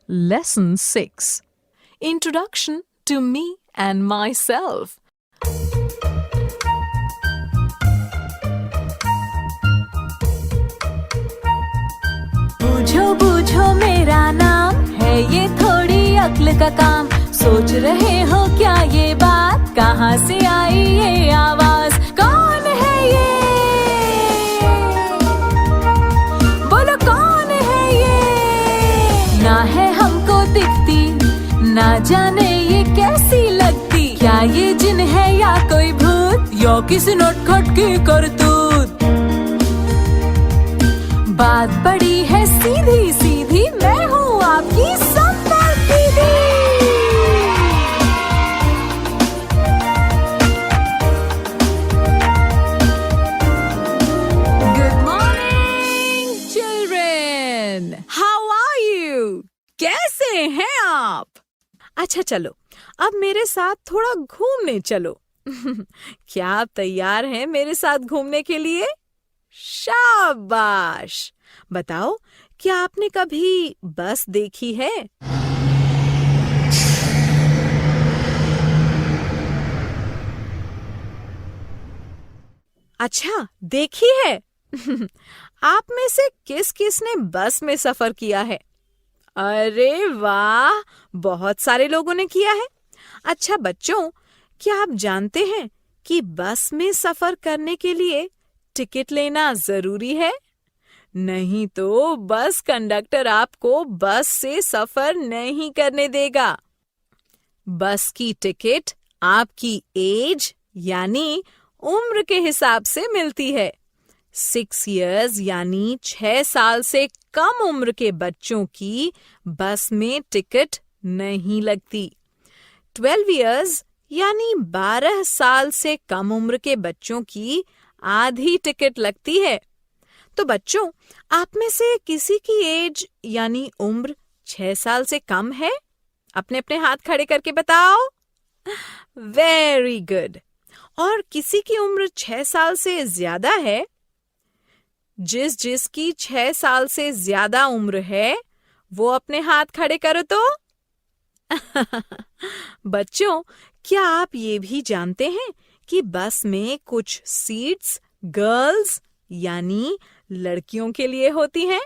Lesson 6. Introduction to me and myself. बूझो बूझो मेरा नाम है ये थोड़ी अक्ल का काम। सोच रहे हो क्या ये बात, कहाँ से आई ये आवाज, कौन है ये, बोलो कौन है ये। ना है हमको दिखती, ना जाने ये कैसी लगती, क्या ये जिन है या कोई भूत, या किसी नटखट की करतूत। बात बड़ी है सीधी सीधी, मैं हूँ आपकी संपर्क दीदी। Good morning, children. How are you? कैसे हैं आप? अच्छा चलो, अब मेरे साथ थोड़ा घूमने चलो। क्या आप तैयार हैं मेरे साथ घूमने के लिए? शाबाश! बताओ, क्या आपने कभी बस देखी है? अच्छा, देखी है? आप में से किस किस ने बस में सफर किया है? अरे वाह, बहुत सारे लोगों ने किया है। अच्छा बच्चों, क्या आप जानते हैं कि बस में सफर करने के लिए टिकट लेना जरूरी है? नहीं तो बस कंडक्टर आपको बस से सफर नहीं करने देगा। बस की टिकट आपकी एज यानी उम्र के हिसाब से मिलती है। 6 years यानी 6 साल से कम उम्र के बच्चों की बस में टिकट नहीं लगती। 12 years यानी 12 साल से कम उम्र के बच्चों की आधी टिकट लगती है। तो बच्चों, आप में से किसी की एज यानी उम्र 6 साल से कम है? अपने अपने हाथ खड़े करके बताओ। Very good. और किसी की उम्र 6 साल से ज्यादा है? जिसकी 6 साल से ज्यादा उम्र है, वो अपने हाथ खड़े करो तो। बच्चों, क्या आप ये भी जानते हैं कि बस में कुछ सीट्स गर्ल्स यानी लड़कियों के लिए होती हैं?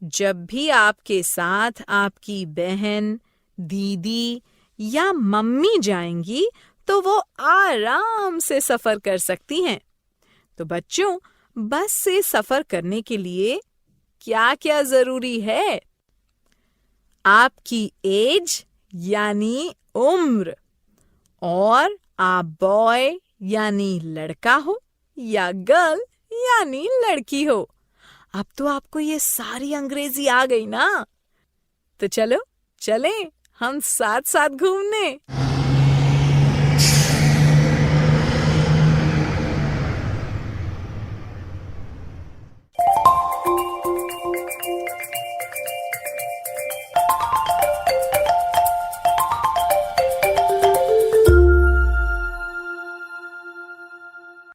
जब भी आपके साथ आपकी बहन, दीदी या मम्मी जाएंगी तो वो आराम से सफर कर सकती हैं। तो बच्चों, बस से सफर करने के लिए क्या क्या जरूरी है? आपकी एज यानी उम्र, और आप बॉय यानी लड़का हो या गर्ल यानी लड़की हो। अब तो आपको ये सारी अंग्रेजी आ गई ना? तो चलो चलें हम साथ साथ घूमने।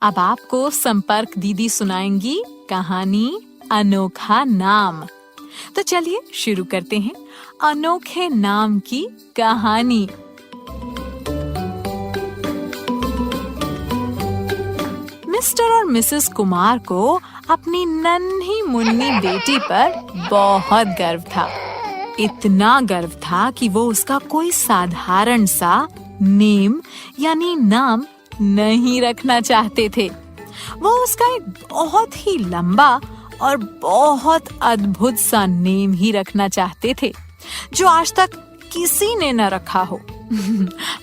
अब आपको संपर्क दीदी सुनाएंगी कहानी अनोखा नाम। तो चलिए शुरू करते हैं अनोखे नाम की कहानी। मिस्टर और मिसेस कुमार को अपनी नन्ही मुन्नी बेटी पर बहुत गर्व था। इतना गर्व था कि वो उसका कोई साधारण सा नेम यानी नाम नहीं रखना चाहते थे। वो उसका एक बहुत ही लंबा और बहुत अद्भुत सा नेम ही रखना चाहते थे, जो आज तक किसी ने न रखा हो।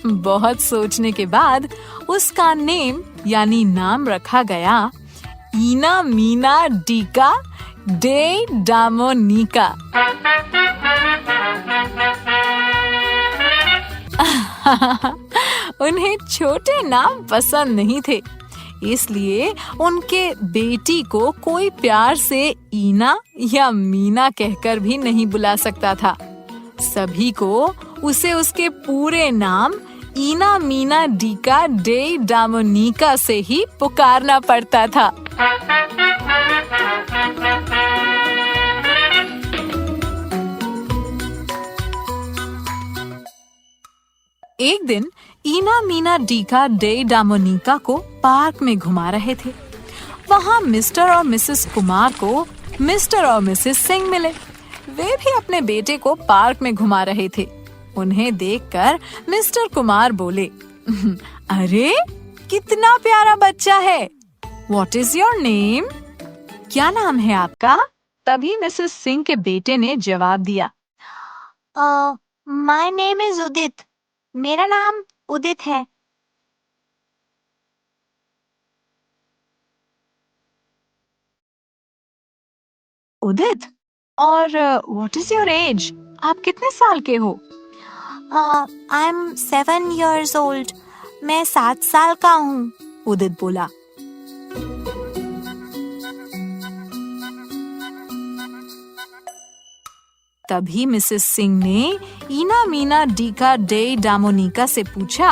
बहुत सोचने के बाद उसका नेम यानी नाम रखा गया ईना मीना डीका डे डामोनिका। उन्हें छोटे नाम पसंद नहीं थे, इसलिए उनके बेटी को कोई प्यार से ईना या मीना कहकर भी नहीं बुला सकता था। सभी को उसे उसके पूरे नाम ईना मीना डीका डे डामोनिका से ही पुकारना पड़ता था। एक दिन ईना मीना डीका डे डामोनिका को पार्क में घुमा रहे थे। वहाँ मिस्टर और मिसेस कुमार को मिस्टर और मिसेस सिंह मिले। वे भी अपने बेटे को पार्क में घुमा रहे थे। उन्हें देखकर मिस्टर कुमार बोले, अरे कितना प्यारा बच्चा है। What is your name? क्या नाम है आपका? तभी मिसेस सिंह के बेटे ने जवाब दिया, माय नेम इज उदित। मेरा नाम उदित है। उदित, और व्हाट इज योर एज? आप कितने साल के हो? I am 7 years old। मैं 7 साल का हूँ। उदित बोला। तभी मिसेस सिंह ने ईना मीना डीका डे डामोनिका से पूछा,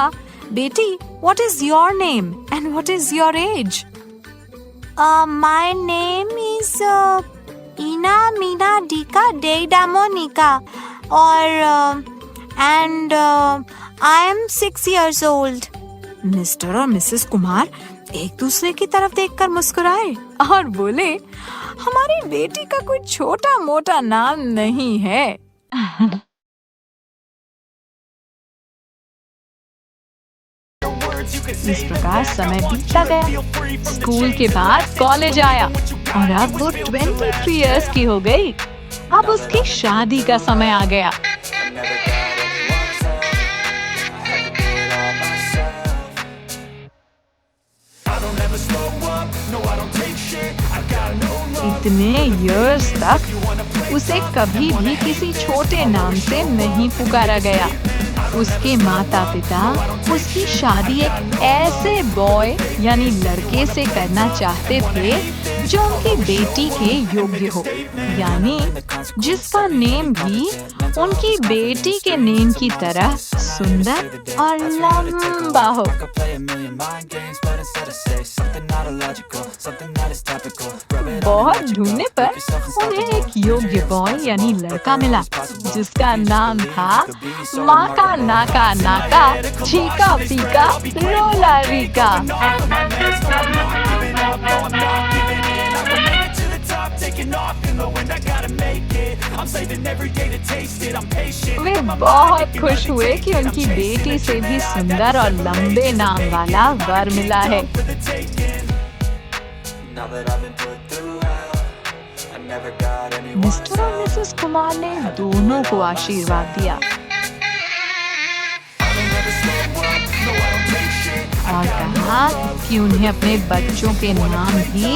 बेटी, what is your name and what is your age? My name is ईना मीना डीका डे डामोनिका और and I am 6 years old। Mister और मिसेस कुमार एक दूसरे की तरफ देखकर मुस्कुराए और बोले, हमारी बेटी का कोई छोटा मोटा नाम नहीं है। इस प्रकार समय बीतता गया। स्कूल के बाद कॉलेज आया और अब वो 23 इयर्स की हो गई। अब उसकी शादी का समय आ गया। इतने इयर्स तक उसे कभी भी किसी छोटे नाम से नहीं पुकारा गया। उसके माता पिता उसकी शादी एक ऐसे बॉय यानी लड़के से करना चाहते थे जो उनकी बेटी के योग्य हो, यानी जिसका नेम भी उनकी बेटी के नेम की तरह सुंदर और लंबा हो। बहुत ढूंढने पर उन्हें एक योग्य बॉय यानी लड़का मिला जिसका नाम था माका नाका नाका चीका पीका रोला रीका। वे बहुत खुश हुए कि उनकी बेटी से भी सुंदर और लंबे नाम वाला वर मिला है। मिस्टर और मिसेस कुमार ने दोनों को आशीर्वाद दिया और कहा कि उन्हें अपने बच्चों के नाम भी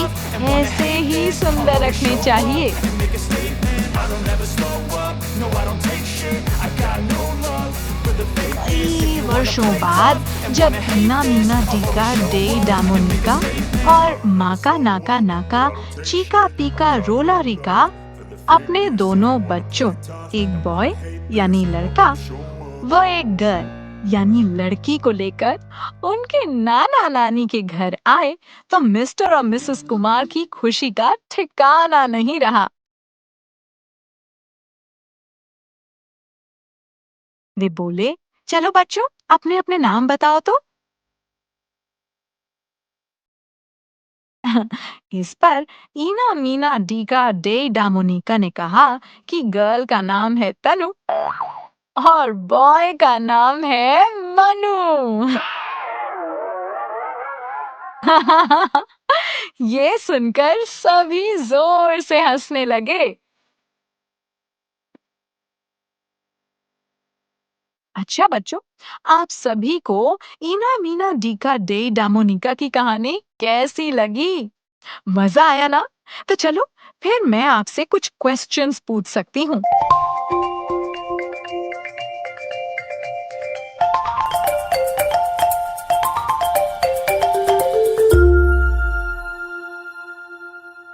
ऐसे ही सुंदर रखने चाहिए। कई वर्षों बाद जब ईना मीना डीका डे डामोनिका और माका नाका नाका चीका पीका रोला रीका अपने दोनों बच्चों, एक बॉय यानी लड़का व एक गर्ल यानी लड़की को लेकर उनके नाना नानी के घर आए तो मिस्टर और मिसेस कुमार की खुशी का ठिकाना नहीं रहा। वे बोले, चलो बच्चों, अपने अपने नाम बताओ तो। इस पर ईना मीना डीका डे डामोनिका ने कहा कि गर्ल का नाम है तनु और बॉय का नाम है मनु। ये सुनकर सभी जोर से हंसने लगे। अच्छा बच्चों, आप सभी को ईना मीना डीका डे डामोनिका की कहानी कैसी लगी? मजा आया ना? तो चलो फिर मैं आपसे कुछ क्वेश्चंस पूछ सकती हूँ।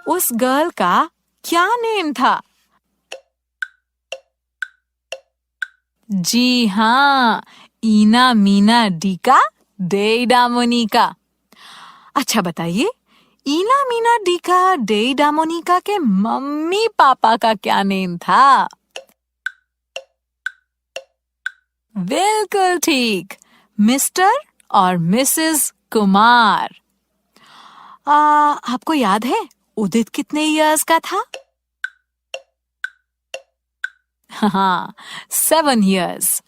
उस गर्ल का क्या नेम था? जी हाँ, ईना मीना डीका डे डामोनिका। अच्छा बताइए, ईना मीना डीका डे डामोनिका के मम्मी पापा का क्या नेम था? बिल्कुल ठीक, मिस्टर और मिसेस कुमार। आपको याद है उदित कितने इयर्स का था? हाँ, 7 years।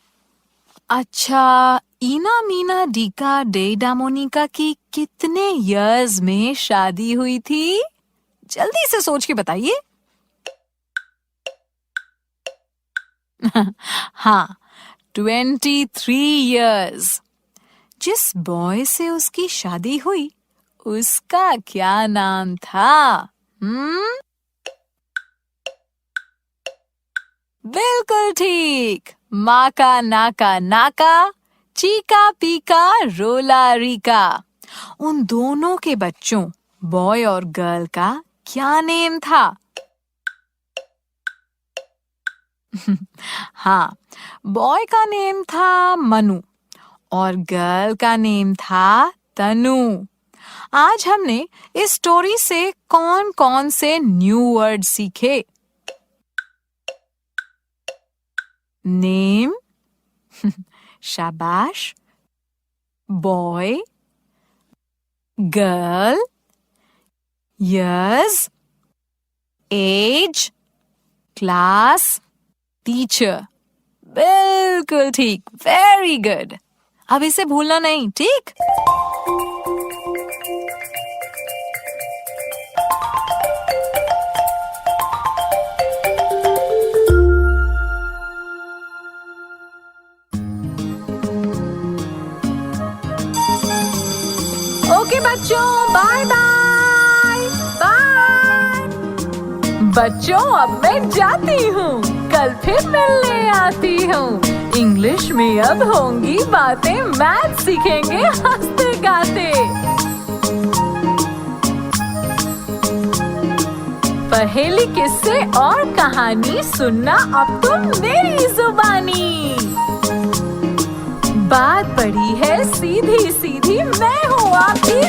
अच्छा, ईना मीना डीका डेडा मोनिका की कितने इयर्स में शादी हुई थी? जल्दी से सोच के बताइए। हाँ, 23 years। जिस बॉय से उसकी शादी हुई उसका क्या नाम था? बिल्कुल ठीक, माका नाका नाका, चीका पीका रोला रीका। उन दोनों के बच्चों, बॉय और गर्ल का क्या नेम था? हाँ, बॉय का नेम था मनु और गर्ल का नेम था तनु। आज हमने इस स्टोरी से कौन कौन से न्यू वर्ड सीखे? नेम, शाबाश, boy, girl, years, age, class, teacher. बिल्कुल ठीक, वेरी गुड। अब इसे भूलना नहीं, ठीक? ओके बच्चों, बाय बाय बाय। बच्चों, अब मैं जाती हूँ, कल फिर मिलने आती हूँ। इंग्लिश में अब होंगी बातें, मैथ सीखेंगे हंसते गाते। पहेली, किस्से और कहानी सुनना अब तुम मेरी जुबानी। बात बड़ी है सीधी सीधी, मैं हूँ आपकी